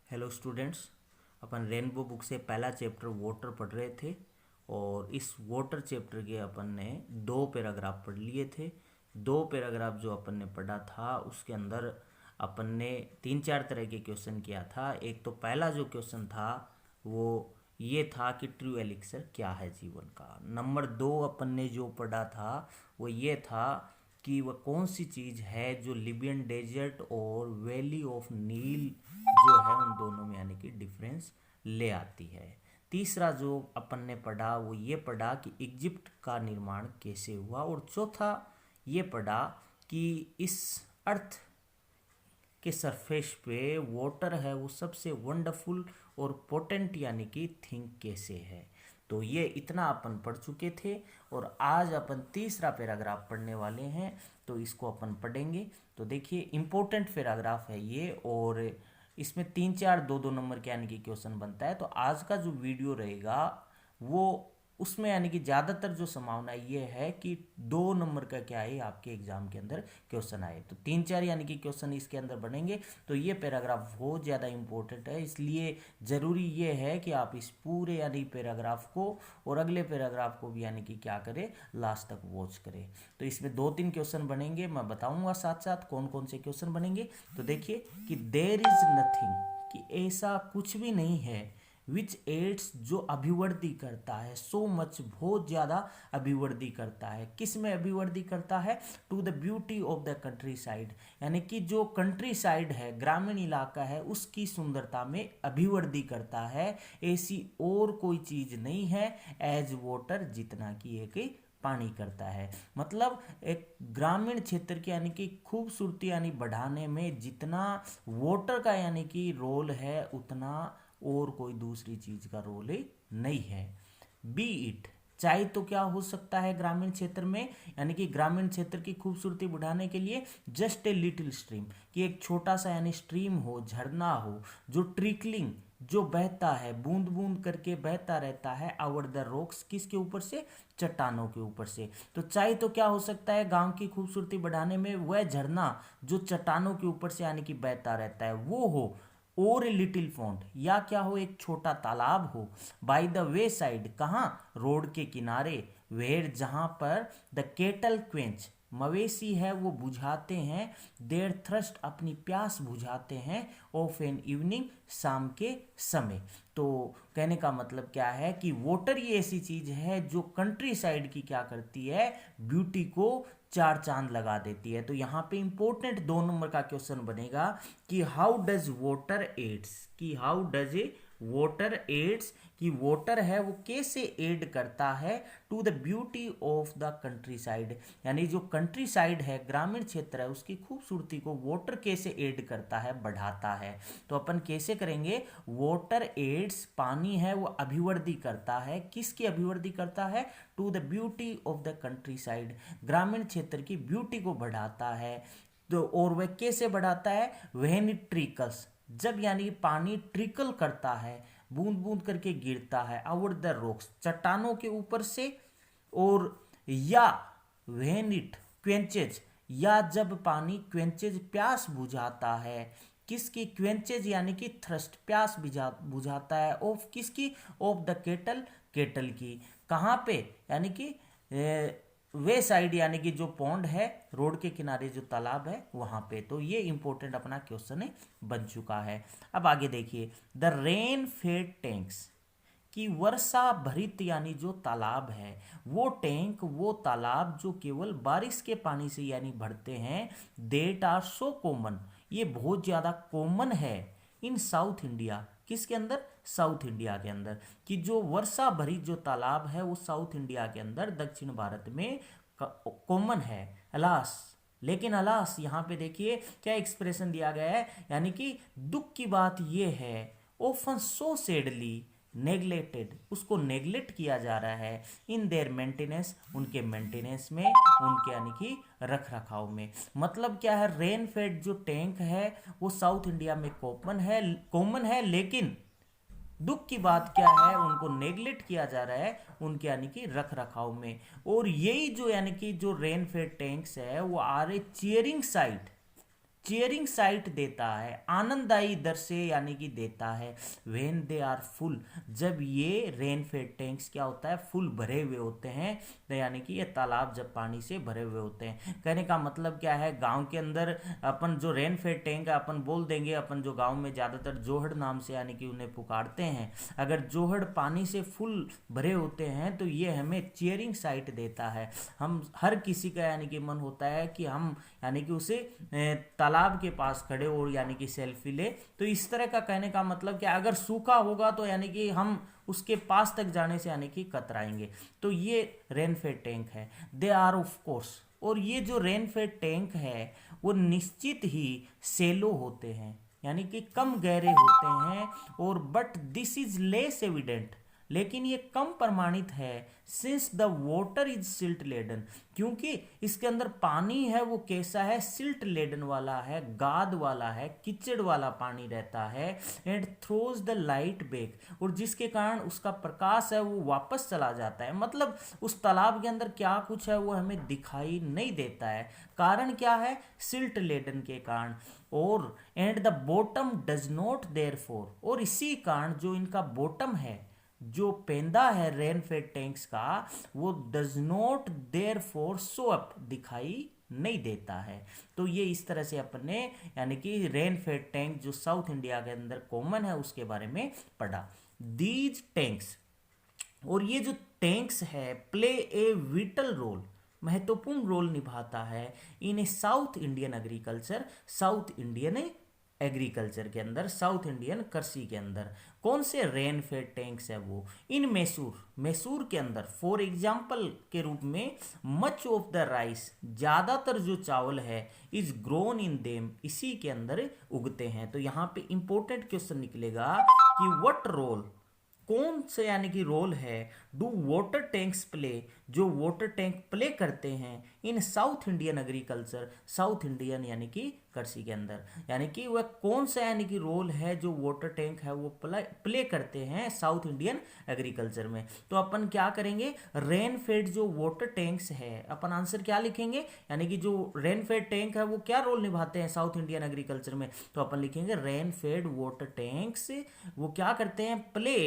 Hello students. अपन rainbow book से पहला चैप्टर वाटर पढ़ रहे थे और इस वाटर चैप्टर के अपन ने दो पैराग्राफ पढ़ लिए थे। दो पैराग्राफ जो अपन ने पढ़ा था उसके अंदर अपन ने तीन चार तरह के क्वेश्चन किया था। एक तो पहला जो क्वेश्चन था वो ये था कि ट्रू एलिक्सर क्या है जीवन का। नंबर दो अपन ने जो पढ़ा था वो ये था कि वह कौन सी चीज़ है जो लिबियन डेजर्ट और वैली ऑफ नील जो है उन दोनों में यानी कि डिफरेंस ले आती है। तीसरा जो अपन ने पढ़ा वो ये पढ़ा कि इजिप्ट का निर्माण कैसे हुआ, और चौथा ये पढ़ा कि इस अर्थ के सरफेस पे वाटर है वो सबसे वंडरफुल और पोटेंट यानी कि थिंग कैसे है। तो ये इतना अपन पढ़ चुके थे और आज अपन तीसरा पैराग्राफ पढ़ने वाले हैं, तो इसको अपन पढ़ेंगे। तो देखिए इम्पोर्टेंट पैराग्राफ है ये, और इसमें तीन चार दो दो नंबर के यानी कि क्वेश्चन बनता है। तो आज का जो वीडियो रहेगा वो उसमें यानी कि ज़्यादातर जो संभावना ये है कि दो नंबर का क्या है आपके एग्जाम के अंदर क्वेश्चन आए। तो तीन चार यानी कि क्वेश्चन इसके अंदर बनेंगे। तो ये पैराग्राफ बहुत ज़्यादा इंपॉर्टेंट है, इसलिए ज़रूरी ये है कि आप इस पूरे यानी पैराग्राफ को और अगले पैराग्राफ को भी यानी कि क्या करें, लास्ट तक वॉच करें। तो इसमें दो तीन क्वेश्चन बनेंगे, मैं बताऊंगा साथ साथ कौन कौन से क्वेश्चन बनेंगे। तो देखिए कि देयर इज नथिंग, कि ऐसा कुछ भी नहीं है, विच एड्स जो अभिवृद्धि करता है, सो मच बहुत ज़्यादा अभिवृद्धि करता है। किस में अभिवृद्धि करता है? To the beauty of the countryside, यानी कि जो कंट्री साइड है, ग्रामीण इलाका है, उसकी सुंदरता में अभिवृद्धि करता है। ऐसी और कोई चीज़ नहीं है एज वाटर, जितना कि एक पानी करता है। मतलब एक ग्रामीण क्षेत्र की यानी कि खूबसूरती यानी बढ़ाने में जितना वाटर का यानी कि रोल है उतना और कोई दूसरी चीज का रोल ही नहीं है। बी इट, चाहे तो क्या हो सकता है ग्रामीण क्षेत्र में, यानी कि ग्रामीण क्षेत्र की खूबसूरती बढ़ाने के लिए जस्ट ए लिटिल स्ट्रीम, कि एक छोटा सा यानी स्ट्रीम हो, झरना हो, जो ट्रिकलिंग, जो बहता है, बूंद बूंद करके बहता रहता है, ओवर द रॉक्स, किसके ऊपर से? चट्टानों के ऊपर से। तो चाहे तो क्या हो सकता है गांव की खूबसूरती बढ़ाने में, वह झरना जो चट्टानों के ऊपर से यानी कि बहता रहता है वो हो, और ए लिटिल पॉन्ड, या क्या हो, एक छोटा तालाब हो, बाय द वे साइड, कहाँ? रोड के किनारे, वेयर जहाँ पर द केटल क्वेंच, मवेशी है वो बुझाते हैं, देयर थ्रस्ट, अपनी प्यास बुझाते हैं, ऑफ एन इवनिंग, शाम के समय। तो कहने का मतलब क्या है कि वाटर ये ऐसी चीज है जो कंट्री साइड की क्या करती है, ब्यूटी को चार चांद लगा देती है। तो यहाँ पे इंपॉर्टेंट दो नंबर का क्वेश्चन बनेगा कि हाउ डज वाटर एड्स, कि how does a water aids, कि वाटर है वो कैसे एड करता है to the beauty of the countryside, यानी जो कंट्री साइड है, ग्रामीण क्षेत्र है, उसकी खूबसूरती को वाटर कैसे एड करता है, बढ़ाता है। तो अपन कैसे करेंगे? वाटर एड्स, पानी है वो अभिवृद्धि करता है, किसकी अभिवृद्धि करता है? To the beauty of the countryside, ग्रामीण क्षेत्र की ब्यूटी को बढ़ाता है। तो और वह कैसे बढ़ाता है? व्हेन इट ट्रिकल्स, जब यानी पानी ट्रिकल करता है, बूंद बूंद करके गिरता है, ओवर द रॉक्स, चट्टानों के ऊपर से, और या व्हेन इट क्वेंचेज, या जब पानी क्वेंचेज, प्यास बुझाता है, किसकी? क्वेंचेज यानी कि थ्रस्ट, प्यास बुझाता है, ऑफ किसकी? ऑफ द केटल, केटल की, कहाँ पे? यानी कि वे साइड, यानी कि जो पॉन्ड है, रोड के किनारे जो तालाब है वहां पे। तो ये इंपॉर्टेंट अपना क्वेश्चन बन चुका है। अब आगे देखिए, द रेन फेड टैंक्स, कि वर्षा भरित यानी जो तालाब है, वो टैंक, वो तालाब जो केवल बारिश के पानी से यानी भरते हैं, देट आर सो कॉमन, ये बहुत ज़्यादा कॉमन है इन साउथ इंडिया, किसके अंदर? साउथ इंडिया के अंदर, कि जो वर्षा भरी जो तालाब है वो साउथ इंडिया के अंदर, दक्षिण भारत में कॉमन है। अलास, लेकिन अलास यहाँ पे देखिए क्या एक्सप्रेशन दिया गया है, यानी कि दुख की बात ये है, ऑफन सो सैडली नेग्लेक्टेड, उसको नेग्लेक्ट किया जा रहा है, इन देयर मेंटेनेंस, उनके मेंटेनेंस में, उनके यानी कि रख रखाव में। मतलब क्या है? रेन फेड जो टैंक है वो साउथ इंडिया में कॉमन है, लेकिन दुख की बात क्या है, उनको नेग्लेक्ट किया जा रहा है उनके यानी कि रख रखाव में। और यही जो यानी कि जो रेन फेड टैंक्स है वो आ रहे चेयरिंग साइट, चेयरिंग साइट देता है, आनंददायी दृश्य यानी कि देता है। व्हेन दे आर फुल, जब ये रेन फेड टैंक्स क्या होता है, फुल भरे हुए होते हैं, तो यानी कि ये तालाब जब पानी से भरे हुए होते हैं। कहने का मतलब क्या है, गांव के अंदर अपन जो रेन फेड टैंक है अपन बोल देंगे, अपन जो गांव में ज़्यादातर जोहड़ नाम से यानी कि उन्हें पुकारते हैं, अगर जोहड़ पानी से फुल भरे होते हैं तो ये हमें चेयरिंग साइट देता है। हम हर किसी का यानी कि मन होता है कि हम यानी कि उसे तालाब के पास खड़े और यानी कि सेल्फी ले। तो इस तरह का कहने का मतलब कि अगर सूखा होगा तो यानी कि हम उसके पास तक जाने से यानी कि कतराएंगे। तो ये रेन फेड टैंक है। दे आर ऑफ कोर्स, और ये जो रेन फेड टैंक है वो निश्चित ही सेलो होते हैं, यानी कि कम गहरे होते हैं। और but this is less evident, लेकिन ये कम प्रमाणित है, since the water is silt laden, क्योंकि इसके अंदर पानी है वो कैसा है, सिल्ट लेडन वाला है, गाद वाला है, कीचड़ वाला पानी रहता है। And throws the light back, और जिसके कारण उसका प्रकाश है वो वापस चला जाता है। मतलब उस तालाब के अंदर क्या कुछ है वो हमें दिखाई नहीं देता है। कारण क्या है, सिल्ट लेडन के कारण। और and the bottom does not therefore, और इसी कारण जो इनका बॉटम है, जो पेंदा है रेन फेड टैंक्स का, वो does not therefore show up, दिखाई नहीं देता है। तो ये इस तरह से अपने यानी कि रेन फेड टैंक जो साउथ इंडिया के अंदर कॉमन है उसके बारे में पढ़ा। दीज टैंक्स, और ये जो टैंक्स है, प्ले ए विटल रोल, महत्वपूर्ण रोल निभाता है in a South Indian agriculture, South Indian agriculture के अंदर, साउथ इंडियन कृषि के अंदर। कौन से रेन फेड टैंक्स है वो, इन मैसूर, मैसूर के अंदर फॉर एग्जाम्पल के रूप में, मच ऑफ द राइस, ज़्यादातर जो चावल है, इज ग्रोन इन देम, इसी के अंदर उगते हैं। तो यहाँ पे इंपॉर्टेंट क्वेश्चन निकलेगा कि व्हाट रोल, कौन से यानी कि रोल है, डू वाटर टैंक्स प्ले, जो वाटर टैंक प्ले करते हैं in South Indian agriculture, South Indian यानी कि कृषि के अंदर, यानी कि वह कौन सा यानी कि रोल है जो वाटर टैंक है वो प्ले करते हैं साउथ इंडियन एग्रीकल्चर में। तो अपन क्या करेंगे, रेन फेड जो वाटर टैंक्स है, अपन आंसर क्या लिखेंगे, यानी कि जो रेन फेड टैंक है वो क्या रोल निभाते हैं साउथ इंडियन एग्रीकल्चर में, तो अपन लिखेंगे रेन फेड वाटर टैंक्स वो क्या करते हैं, play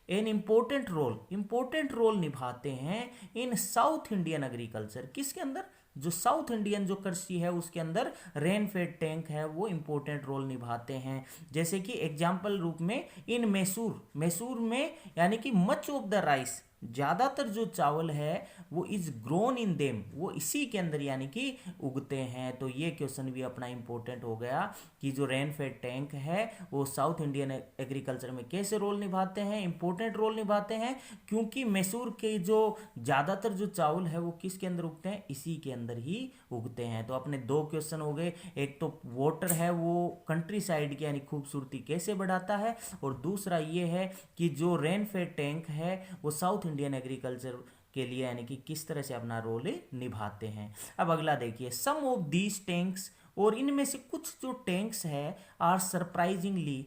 an important role, important role निभाते हैं इन साउथ इंडियन एग्रीकल्चर, किसके अंदर, जो साउथ इंडियन जो कृषि है उसके अंदर रेन फेड टैंक है वो इंपॉर्टेंट रोल निभाते हैं। जैसे कि एग्जाम्पल रूप में इन मैसूर, मैसूर में यानी कि मच ऑफ द राइस, ज़्यादातर जो चावल है वो इज ग्रोन इन देम, वो इसी के अंदर यानी कि उगते हैं। तो ये क्वेश्चन भी अपना इंपॉर्टेंट हो गया कि जो रेन फेड टैंक है वो साउथ इंडियन एग्रीकल्चर में कैसे रोल निभाते हैं, इंपॉर्टेंट रोल निभाते हैं, क्योंकि मैसूर के जो ज़्यादातर जो चावल है वो किसके अंदर उगते हैं, इसी के अंदर ही उगते हैं। तो अपने दो क्वेश्चन हो गए, एक तो वाटर है वो कंट्री साइड की यानी खूबसूरती कैसे बढ़ाता है, और दूसरा ये है कि जो रेन फेड टैंक है वो साउथ इंडियन एग्रीकल्चर के लिए यानी कि किस तरह से अपना रोल निभाते हैं। अब अगला देखिए, सम ऑफ दीज टैंक्स, और इनमें से कुछ जो टैंक्स है आर सरप्राइजिंगली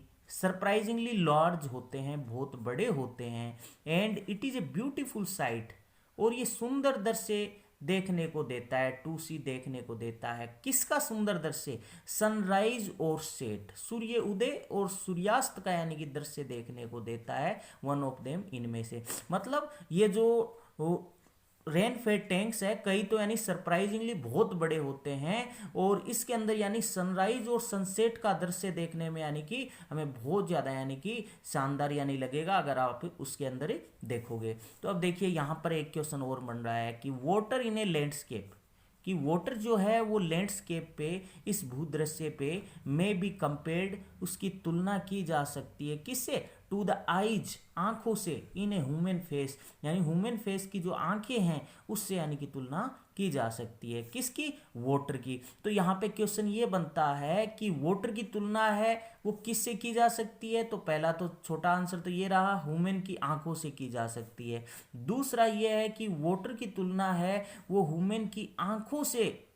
लार्ज होते हैं, बहुत बड़े होते हैं। And it is a beautiful sight, और ये सुंदर दृश्य देखने को देता है, टू सी देखने को देता है। किसका सुंदर दृश्य, सनराइज और सेट, सूर्य उदय और सूर्यास्त का यानी कि दृश्य देखने को देता है, वन ऑफ देम, इनमें से। मतलब ये जो रेन फेड टैंक्स है कई तो यानी सरप्राइजिंगली बहुत बड़े होते हैं, और इसके अंदर यानी सनराइज और सनसेट का दृश्य देखने में यानी कि हमें बहुत ज़्यादा यानी कि शानदार यानी लगेगा अगर आप उसके अंदर देखोगे। तो अब देखिए यहाँ पर एक क्वेश्चन और बन रहा है कि वाटर इन ए लैंडस्केप, कि वाटर जो है वो लैंडस्केप पे, इस भूदृश्य पे में बी कंपेयर्ड, उसकी तुलना की जा सकती है किससे, टू द आइज, आंखों से, इन ए ह्यूमन फेस, यानी ह्यूमन फेस की जो आंखें हैं उससे यानी कि तुलना की जा सकती है, किसकी, वाटर की। तो यहाँ पे क्वेश्चन ये बनता है कि वाटर की तुलना है वो किससे की जा सकती है, तो पहला तो छोटा आंसर तो ये रहा, ह्यूमन की आंखों से की जा सकती है। दूसरा ये है कि वाटर की तुलना है वो ह्यूमन की आंखों से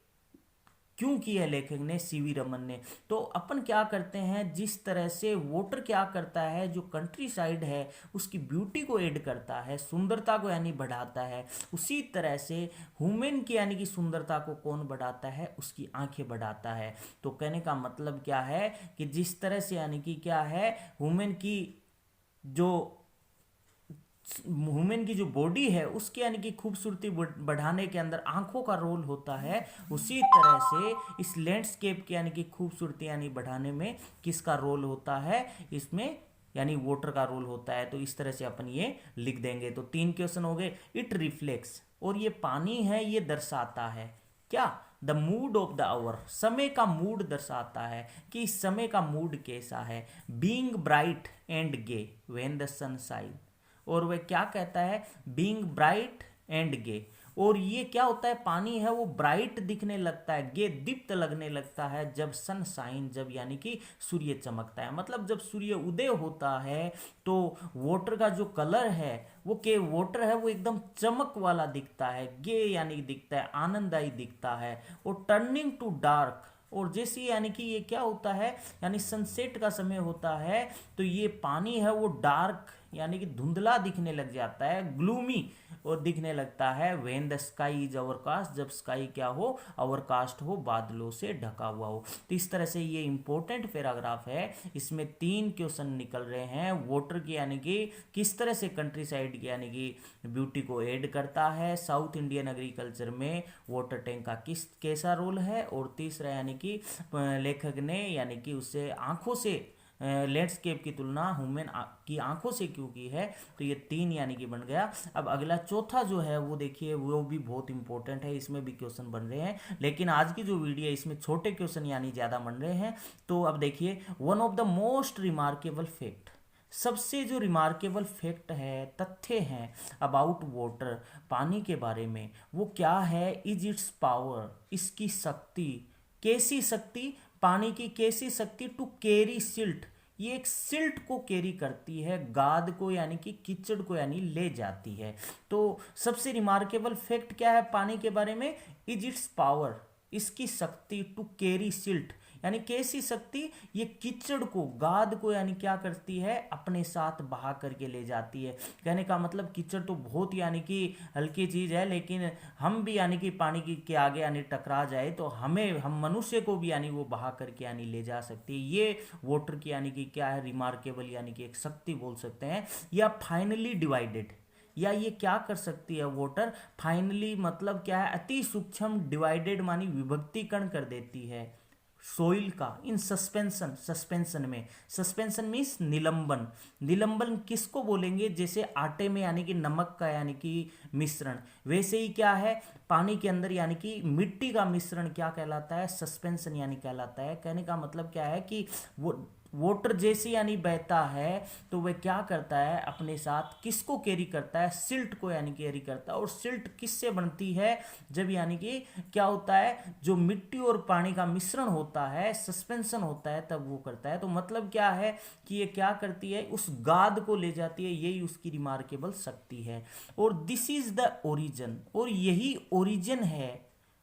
क्यों की है लेखक ने, सीवी रमन ने। तो अपन क्या करते हैं, जिस तरह से वाटर क्या करता है, जो कंट्री साइड है उसकी ब्यूटी को ऐड करता है, सुंदरता को यानी बढ़ाता है, उसी तरह से ह्यूमन की यानी कि सुंदरता को कौन बढ़ाता है, उसकी आंखें बढ़ाता है। तो कहने का मतलब क्या है कि जिस तरह से यानी कि क्या है, ह्यूमन की जो वुमेन की जो बॉडी है उसकी यानी कि खूबसूरती बढ़ाने के अंदर आंखों का रोल होता है, उसी तरह से इस लैंडस्केप की यानी कि खूबसूरती यानी बढ़ाने में किसका रोल होता है, इसमें यानी वाटर का रोल होता है। तो इस तरह से अपन ये लिख देंगे। तो 3 क्वेश्चन हो गए। इट रिफ्लेक्ट्स, और ये पानी है, ये दर्शाता है क्या, the mood of the hour, समय का मूड दर्शाता है कि इस समय का मूड कैसा है। Being bright and gay when the sun shine, और वह क्या कहता है, बीइंग ब्राइट एंड गे, और ये क्या होता है, पानी है वो ब्राइट दिखने लगता है, गे दीप्त लगने लगता है जब सन शाइन, जब यानी कि सूर्य चमकता है। मतलब जब सूर्य उदय होता है तो वाटर का जो कलर है वो के वाटर है वो एकदम चमक वाला दिखता है, गे यानी दिखता है, आनंददायी दिखता है। और टर्निंग टू डार्क, और जैसे यानी कि ये क्या होता है, यानी सनसेट का समय होता है तो ये पानी है वो डार्क यानी कि धुंधला दिखने लग जाता है, ग्लूमी और दिखने लगता है। When the sky is overcast, जब स्काई क्या हो, ओवरकास्ट हो, बादलों से ढका हुआ हो। तो इस तरह से ये इंपॉर्टेंट पैराग्राफ है, इसमें 3 क्वेश्चन निकल रहे हैं। वाटर की यानी कि किस तरह से कंट्री साइड की यानी कि ब्यूटी को ऐड करता है, साउथ इंडियन एग्रीकल्चर में वाटर टैंक का कैसा रोल है, और तीसरा यानी कि लेखक ने यानी कि उससे आंखों से लैंडस्केप की तुलना ह्यूमन की आंखों से क्यों की है। तो ये 3 यानी कि बन गया। अब अगला चौथा जो है वो देखिए, वो भी बहुत इंपॉर्टेंट है, इसमें भी क्वेश्चन बन रहे हैं, लेकिन आज की जो वीडियो है इसमें छोटे क्वेश्चन यानी ज़्यादा बन रहे हैं। तो अब देखिए, one of the most remarkable fact, सबसे जो रिमार्केबल फैक्ट है, तथ्य हैं अबाउट वाटर, पानी के बारे में, वो क्या है, इज इट्स पावर, इसकी शक्ति, कैसी शक्ति, पानी की कैसी शक्ति, टू कैरी सिल्ट, ये एक सिल्ट को कैरी करती है, गाद को यानी कि कीचड़ को यानी ले जाती है। तो सबसे रिमार्केबल फैक्ट क्या है पानी के बारे में, इज इट्स पावर, इसकी शक्ति, टू कैरी सिल्ट यानी कैसी शक्ति, ये कीचड़ को, गाद को यानी क्या करती है, अपने साथ बहा करके ले जाती है। कहने का मतलब कीचड़ तो बहुत यानी कि हल्की चीज़ है, लेकिन हम भी यानी कि पानी के आगे यानी टकरा जाए तो हम मनुष्य को भी यानी वो बहा करके यानी ले जा सकती है। ये वाटर की यानी कि क्या है, रिमार्केबल यानी कि एक शक्ति बोल सकते हैं। या फाइनली डिवाइडेड, या ये क्या कर सकती है वाटर, फाइनली मतलब क्या है, अति सूक्ष्म, डिवाइडेड मानी विभक्तिकरण कर देती है सोइल का, इन सस्पेंशन, सस्पेंशन में, सस्पेंशन मीन्स निलंबन, निलंबन किसको बोलेंगे, जैसे आटे में यानी कि नमक का यानी कि मिश्रण, वैसे ही क्या है पानी के अंदर यानी कि मिट्टी का मिश्रण क्या कहलाता है, सस्पेंशन यानी कहलाता है। कहने का मतलब क्या है कि वो वाटर जैसे यानी बहता है तो वह क्या करता है, अपने साथ किसको कैरी करता है, सिल्ट को यानी कैरी करता है। और सिल्ट किससे बनती है, जब यानी कि क्या होता है, जो मिट्टी और पानी का मिश्रण होता है, सस्पेंशन होता है, तब वो करता है। तो मतलब क्या है कि ये क्या करती है, उस गाद को ले जाती है, यही उसकी रिमार्केबल शक्ति है। और दिस इज द ओरिजिन, और यही ओरिजिन है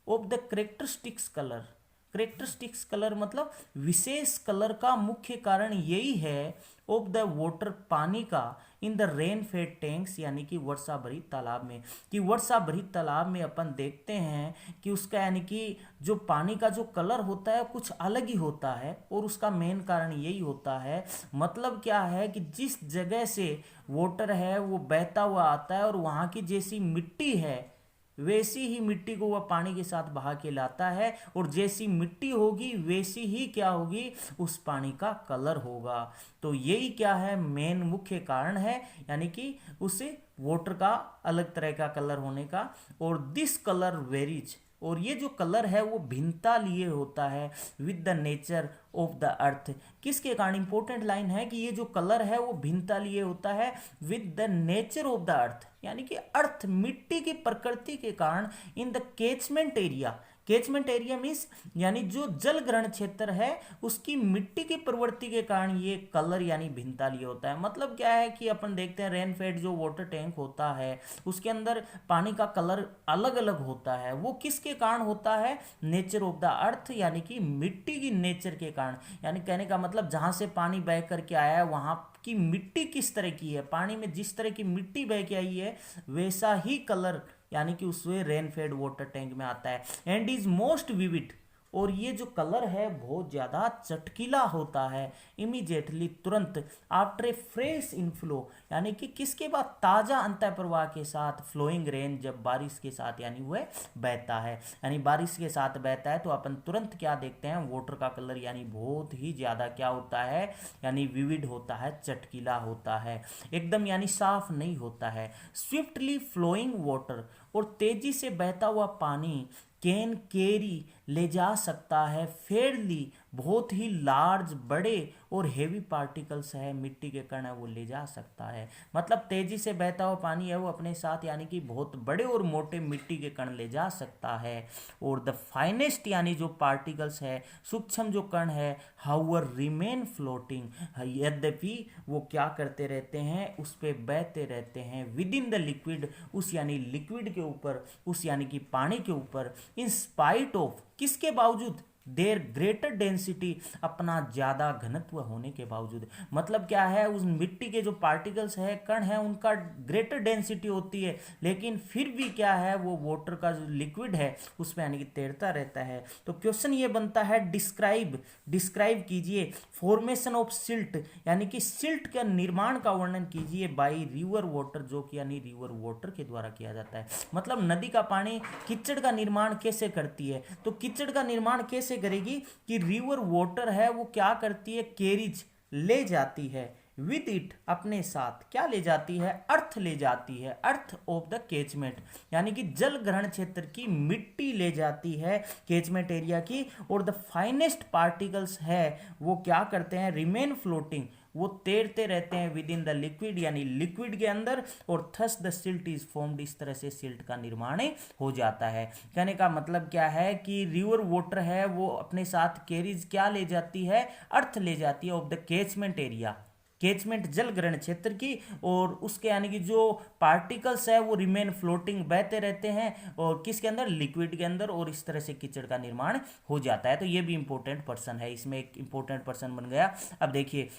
of the characteristics colour, characteristics colour मतलब विशेष कलर का मुख्य कारण यही है ऑफ द वाटर, पानी का, in the rain fade tanks यानी कि वर्षा भरित तालाब में, कि वर्षा भरित तालाब में अपन देखते हैं कि उसका यानी कि जो पानी का जो कलर होता है कुछ अलग ही होता है, और उसका मेन कारण यही होता है। मतलब क्या है कि जिस जगह से वाटर है वो बहता हुआ आता है और वहाँ की जैसी मिट्टी है वैसी ही मिट्टी को वह पानी के साथ बहा के लाता है, और जैसी मिट्टी होगी वैसी ही क्या होगी, उस पानी का कलर होगा। तो यही क्या है, मेन मुख्य कारण है यानी कि उसे वाटर का अलग तरह का कलर होने का। और दिस कलर वेरीज, और ये जो कलर है वो भिन्नता लिए होता है with the nature of the earth. किसके कारण, इंपॉर्टेंट लाइन है कि ये जो कलर है वो भिन्नता लिए होता है with the nature of the earth, यानी कि अर्थ, मिट्टी की प्रकृति के कारण, in the catchment area, catchment area means यानी जो जल ग्रहण क्षेत्र है उसकी मिट्टी की प्रवृत्ति के कारण ये कलर यानी भिन्नता लिए होता है। मतलब क्या है कि अपन देखते हैं रेनफेड जो वाटर टैंक होता है उसके अंदर पानी का कलर अलग अलग होता है। वो किसके कारण होता है? नेचर ऑफ द अर्थ यानी कि मिट्टी की नेचर के कारण। यानी कहने का मतलब जहां से पानी बह करके आया है वहां की मिट्टी किस तरह की है, पानी में जिस तरह की मिट्टी बह के आई है वैसा ही कलर यानी कि उसमें रेनफेड वाटर टैंक में आता है। एंड इज मोस्ट विविड, और ये जो कलर है बहुत ज़्यादा चटकीला होता है। इमीडिएटली तुरंत आफ्टर ए फ्रेश इनफ्लो यानी कि किसके बाद? ताज़ा अंतः प्रवाह के साथ फ्लोइंग रेन, जब बारिश के साथ यानी वह बहता है, यानी बारिश के साथ बहता है तो अपन तुरंत क्या देखते हैं? वाटर का कलर यानी बहुत ही ज़्यादा क्या होता है? यानी विविड होता है, चटकीला होता है, एकदम यानी साफ नहीं होता है। स्विफ्टली फ्लोइंग वाटर, और तेजी से बहता हुआ पानी कैन कैरी ले जा सकता है फेयरली बहुत ही लार्ज बड़े और हेवी पार्टिकल्स है मिट्टी के कण है वो ले जा सकता है। मतलब तेजी से बहता हुआ पानी है वो अपने साथ यानी कि बहुत बड़े और मोटे मिट्टी के कण ले जा सकता है। और द फाइनेस्ट यानी जो पार्टिकल्स है, सूक्ष्म जो कण है, हाउअर रिमेन फ्लोटिंग, यद्यपि वो क्या करते रहते हैं? उस पे बहते रहते हैं विद इन द लिक्विड, उस यानी लिक्विड के ऊपर, उस यानी कि पानी के ऊपर, इन स्पाइट ऑफ किसके बावजूद? देर ग्रेटर डेंसिटी, अपना ज़्यादा घनत्व होने के बावजूद। मतलब क्या है? उस मिट्टी के जो पार्टिकल्स है, कण है, उनका ग्रेटर डेंसिटी होती है लेकिन फिर भी क्या है? वो वाटर का जो लिक्विड है उसमें यानी कि तैरता रहता है। तो क्वेश्चन ये बनता है डिस्क्राइब कीजिए फॉर्मेशन ऑफ सिल्ट, यानी कि सिल्ट का निर्माण का वर्णन कीजिए बाई रिवर वाटर, जो कि यानी रिवर वाटर के द्वारा किया जाता है। मतलब नदी का पानी कीचड़ का निर्माण कैसे करती है? तो कीचड़ का निर्माण कैसे करेगी कि रिवर वाटर है वो क्या करती है? कैरीज ले जाती है विद इट, अपने साथ क्या ले जाती है? अर्थ ले जाती है, अर्थ ऑफ द कैचमेंट, यानी कि जल ग्रहण क्षेत्र की मिट्टी ले जाती है कैचमेंट एरिया की। और द फाइनेस्ट पार्टिकल्स है वो क्या करते हैं? रिमेन फ्लोटिंग, वो तैरते रहते हैं विद इन द लिक्विड यानी लिक्विड के अंदर, और thus the silt is formed, इस तरह से सिल्ट का निर्माण हो जाता है। कहने का मतलब क्या है कि रिवर वाटर है वो अपने साथ कैरीज क्या ले जाती है? अर्थ ले जाती है of the catchment area, catchment जल ग्रहण क्षेत्र की। और उसके यानी कि जो पार्टिकल्स है वो रिमेन फ्लोटिंग, बहते रहते हैं, और किसके अंदर? लिक्विड के अंदर, और इस तरह से कीचड़ का निर्माण हो जाता है। तो ये भी इंपॉर्टेंट पर्सन है, इसमें एक इंपॉर्टेंट पर्सन बन गया। अब देखिए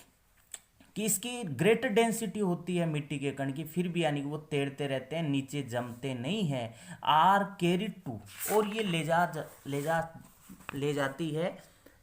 कि इसकी ग्रेटर डेंसिटी होती है मिट्टी के कण की, फिर भी यानी कि वो तैरते रहते हैं, नीचे जमते नहीं हैं। आर कैरिड टू, और ये ले जाती है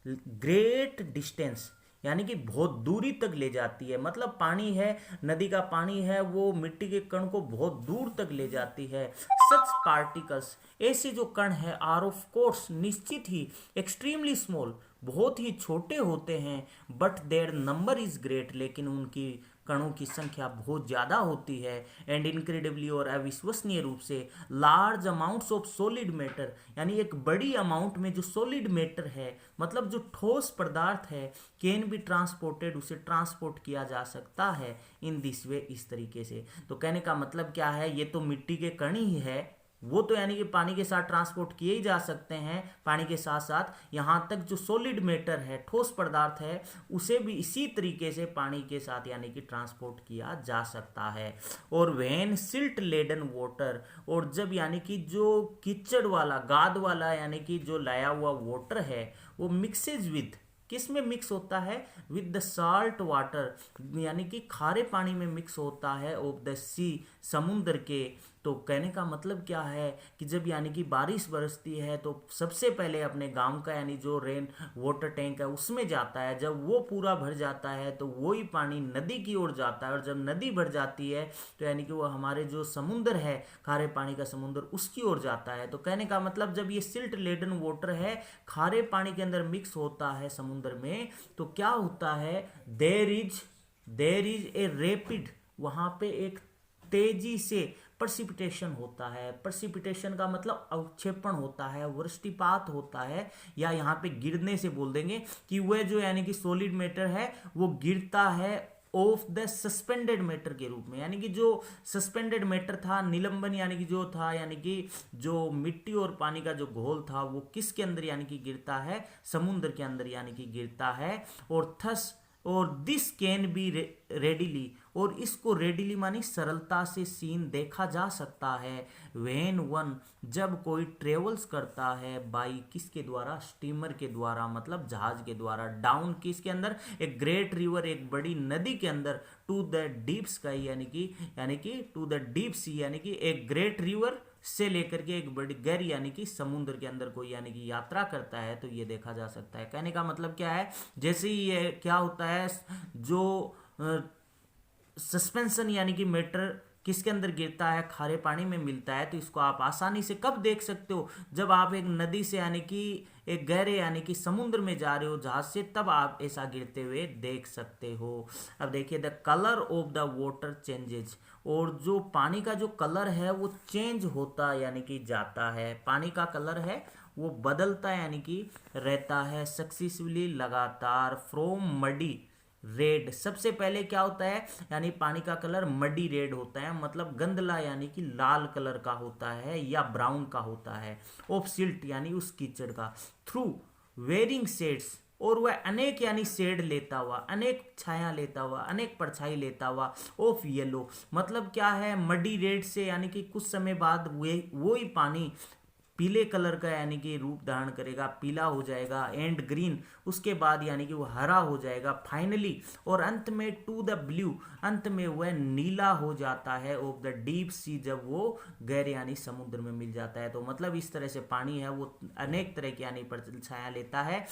ग्रेट डिस्टेंस, यानी कि बहुत दूरी तक ले जाती है। मतलब पानी है, नदी का पानी है, वो मिट्टी के कण को बहुत दूर तक ले जाती है। सच पार्टिकल्स, ऐसे जो कण है, आर ऑफ कोर्स निश्चित ही, एक्सट्रीमली स्मॉल बहुत ही छोटे होते हैं, but their number is great, लेकिन उनकी कणों की संख्या बहुत ज़्यादा होती है। एंड इनक्रेडिबली, और अविश्वसनीय रूप से, large amounts of solid matter, यानी एक बड़ी अमाउंट में जो सॉलिड मैटर है, मतलब जो ठोस पदार्थ है, कैन बी ट्रांसपोर्टेड, उसे ट्रांसपोर्ट किया जा सकता है इन दिस वे, इस तरीके से। तो कहने का मतलब क्या है? ये तो मिट्टी के कण ही है, वो तो यानी कि पानी के साथ ट्रांसपोर्ट किए ही जा सकते हैं, पानी के साथ साथ यहाँ तक जो सॉलिड मैटर है, ठोस पदार्थ है, उसे भी इसी तरीके से पानी के साथ यानी कि ट्रांसपोर्ट किया जा सकता है। और व्हेन सिल्ट लेडन वाटर, और जब यानी कि जो कीचड़ वाला, गाद वाला यानी कि जो लाया हुआ वाटर है वो मिक्सेज विद, किस में मिक्स होता है? विद द साल्ट वाटर, यानी कि खारे पानी में मिक्स होता है, ऑफ द सी, समुद्र के। तो कहने का मतलब क्या है कि जब यानी कि बारिश बरसती है तो सबसे पहले अपने गांव का यानी जो रेन वाटर टैंक है उसमें जाता है। जब वो पूरा भर जाता है तो वही पानी नदी की ओर जाता है, और जब नदी भर जाती है तो यानी कि वो हमारे जो समुद्र है, खारे पानी का समुद्र, उसकी ओर जाता है। तो कहने का मतलब जब ये सिल्ट लेडन वाटर है खारे पानी के अंदर मिक्स होता है समुद्र में, तो क्या होता है? देयर इज ए रैपिड, वहाँ पे एक तेजी से प्रेसिपिटेशन होता है। प्रेसिपिटेशन का मतलब अवक्षेपण होता है, वृष्टिपात होता है, या यहाँ पे गिरने से बोल देंगे कि वह जो यानी कि सॉलिड मैटर है वो गिरता है ऑफ द सस्पेंडेड मैटर के रूप में, यानी कि जो सस्पेंडेड मैटर था, निलंबन यानी कि जो था, यानी कि जो मिट्टी और पानी का जो घोल था वो किसके अंदर यानी कि गिरता है, समुद्र के अंदर यानी कि गिरता है। और थस और दिस कैन बी रेडिली, और इसको रेडिली मानी सरलता से सीन देखा जा सकता है, व्हेन वन जब कोई ट्रेवल्स करता है बाई किसके द्वारा, स्टीमर के द्वारा, मतलब जहाज के द्वारा, डाउन किसके अंदर, एक ग्रेट रिवर, एक बड़ी नदी के अंदर, टू द डीप स्काई यानी कि टू द डीप सी, यानी कि एक ग्रेट रिवर से लेकर के एक बड़ी गहरी यानी कि समुद्र के अंदर कोई यानी कि यात्रा करता है तो ये देखा जा सकता है। कहने का मतलब क्या है, जैसे ही ये क्या होता है, जो सस्पेंशन यानी कि मैटर किसके अंदर गिरता है, खारे पानी में मिलता है, तो इसको आप आसानी से कब देख सकते हो, जब आप एक नदी से यानी कि एक गहरे यानी कि समुद्र में जा रहे हो जहाज से, तब आप ऐसा गिरते हुए देख सकते हो। अब देखिए, the colour of the water changes, और जो पानी का जो कलर है वो चेंज होता यानी कि जाता है, पानी का कलर है वो बदलता यानी कि रहता है, सक्सेसिवली लगातार, फ्रॉम मडी रेड, सबसे पहले क्या होता है, यानी पानी का कलर मडी रेड होता है, मतलब गंदला यानी कि लाल कलर का होता है या ब्राउन का होता है, ऑफ सिल्ट यानी उस कीचड़ का, थ्रू वेरिंग शेड्स, और वह अनेक यानी शेड लेता हुआ, अनेक छाया लेता हुआ, अनेक परछाई लेता हुआ, ऑफ येलो, मतलब क्या है, मडी रेड से यानी कि कुछ समय बाद वही पानी पीले कलर का यानी कि रूप धारण करेगा, पीला हो जाएगा, एंड ग्रीन, उसके बाद यानी कि वो हरा हो जाएगा फाइनली, और अंत में टू द ब्लू, अंत में वह नीला हो जाता है, ऑफ द डीप सी, जब वो गहरे यानी समुद्र में मिल जाता है। तो मतलब इस तरह से पानी है वो अनेक तरह की यानी छाया लेता है,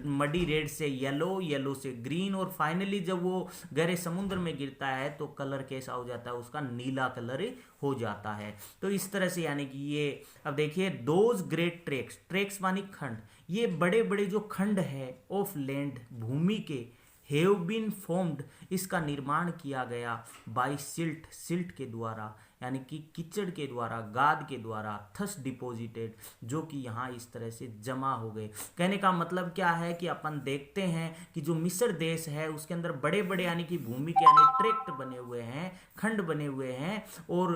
मडी रेड से येलो, येलो से ग्रीन, और फाइनली जब वो गहरे समुद्र में गिरता है तो कलर कैसा हो जाता है, उसका नीला कलर हो जाता है। तो इस तरह से यानी कि ये, अब देखिए, दोज ग्रेट ट्रेक्स, ट्रेक्स मानी खंड, ये बड़े बड़े जो खंड है ऑफ लैंड, भूमि के, हैव बीन फॉर्म्ड, इसका निर्माण किया गया, बाय सिल्ट, सिल्ट के द्वारा, यानी कि कीचड़ के द्वारा, गाद के द्वारा, थस डिपोजिटेड, जो कि यहाँ इस तरह से जमा हो गए। कहने का मतलब क्या है कि अपन देखते हैं कि जो मिस्र देश है उसके अंदर बड़े बड़े यानी कि भूमि के यानी ट्रैक्ट बने हुए हैं, खंड बने हुए हैं, और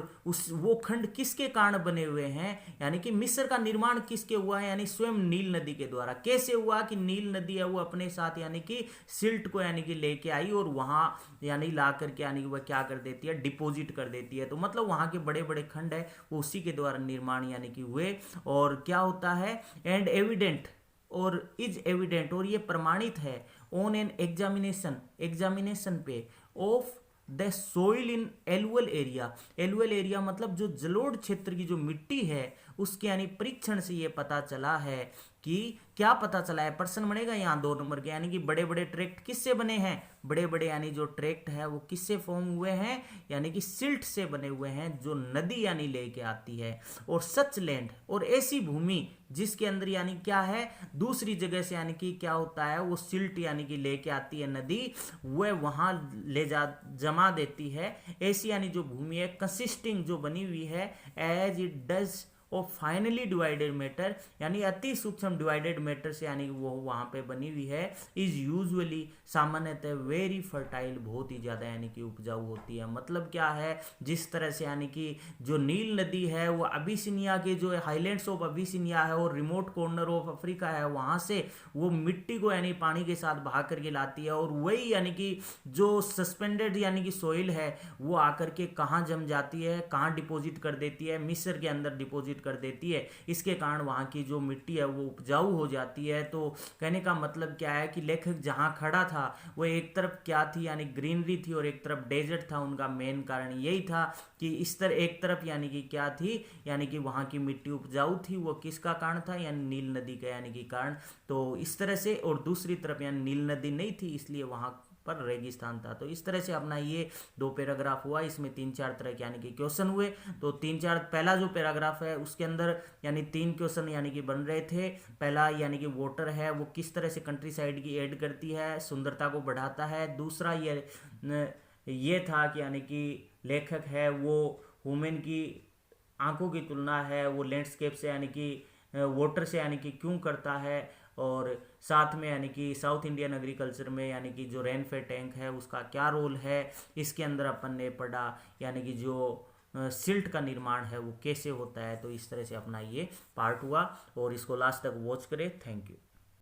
वो खंड किसके कारण बने हुए हैं, यानी कि मिस्र का निर्माण किसके हुआ है, यानी स्वयं नील नदी के द्वारा। कैसे हुआ कि नील नदी है वो अपने साथ यानी कि सिल्ट को यानी कि लेके आई, और वहां यानी ला करके यानी कि वह क्या कर देती है, डिपोजिट कर देती है। तो मतलब वहां के बड़े बड़े खंड है वो उसी के द्वारा निर्माण यानी कि हुए। और क्या होता है, एंड एविडेंट, और इज एविडेंट, और ये प्रमाणित है, ऑन एन एग्जामिनेशन, एग्जामिनेशन पे, of the soil in alluvial area, alluvial area मतलब जो जलोढ़ क्षेत्र की जो मिट्टी है उसके यानी परीक्षण से ये पता चला है कि क्या पता चला है, प्रश्न बनेगा यहाँ 2 नंबर के, यानी कि बड़े बड़े ट्रैक्ट किससे बने हैं, बड़े बड़े यानी जो ट्रैक्ट है वो किससे फॉर्म हुए हैं, यानी कि सिल्ट से बने हुए हैं, जो नदी यानी लेके आती है। और सच लैंड, और ऐसी भूमि जिसके अंदर यानी क्या है, दूसरी जगह से यानी कि क्या होता है, वो सिल्ट यानी कि लेके आती है नदी, वह वहां ले जा जमा देती है, ऐसी यानी जो भूमि है, कंसिस्टिंग जो बनी हुई है, एज इट डज और फाइनली डिवाइडेड मैटर, यानी अति सूक्ष्म डिवाइडेड मैटर से यानी वो वहां पे बनी हुई है, इज यूजुअली, सामान्यतः, वेरी फर्टाइल, बहुत ही ज्यादा यानी कि उपजाऊ होती है। मतलब क्या है, जिस तरह से यानी कि जो नील नदी है वो अबिसिनिया के जो हाईलैंड्स ऑफ अबिसिनिया है और रिमोट कॉर्नर ऑफ अफ्रीका है, वहां से वो मिट्टी को यानी पानी के साथ बहा करके लाती है, और वही यानी कि जो सस्पेंडेड यानी कि सोइल है वो आकर के कहाँ जम जाती है, कहाँ डिपोजिट कर देती है, मिस्र के अंदर डिपोजिट कर देती है। इसके कारण वहां की जो मिट्टी है वो उपजाऊ हो जाती है। तो कहने का मतलब क्या है कि लेखक जहां खड़ा था वो एक तरफ क्या थी, यानी ग्रीनरी थी, और एक तरफ डेजर्ट था। उनका मेन कारण यही था कि इस तरह एक तरफ यानी कि क्या थी, यानी कि वहां की मिट्टी उपजाऊ थी, वो किसका कारण था, यानी नील नदी का यानी कि कारण। तो इस तरह से, और दूसरी तरफ यानी नील नदी नहीं थी इसलिए वहां पर रेगिस्तान था। तो इस तरह से अपना ये 2 पैराग्राफ हुआ, इसमें 3-4 तरह के यानी कि क्वेश्चन हुए। तो 3-4, पहला जो पैराग्राफ है उसके अंदर यानी 3 क्वेश्चन यानी कि बन रहे थे। पहला यानी कि वाटर है वो किस तरह से कंट्री साइड की ऐड करती है, सुंदरता को बढ़ाता है। दूसरा ये था कि यानी कि लेखक है वो वुमेन की आंखों की तुलना है वो लैंडस्केप से यानी कि वाटर से यानी कि क्यों करता है। और साथ में यानी कि साउथ इंडियन एग्रीकल्चर में यानी कि जो रेनफेड टैंक है उसका क्या रोल है इसके अंदर अपन ने पढ़ा, यानी कि जो सिल्ट का निर्माण है वो कैसे होता है। तो इस तरह से अपना ये पार्ट हुआ और इसको लास्ट तक वॉच करें। Thank you.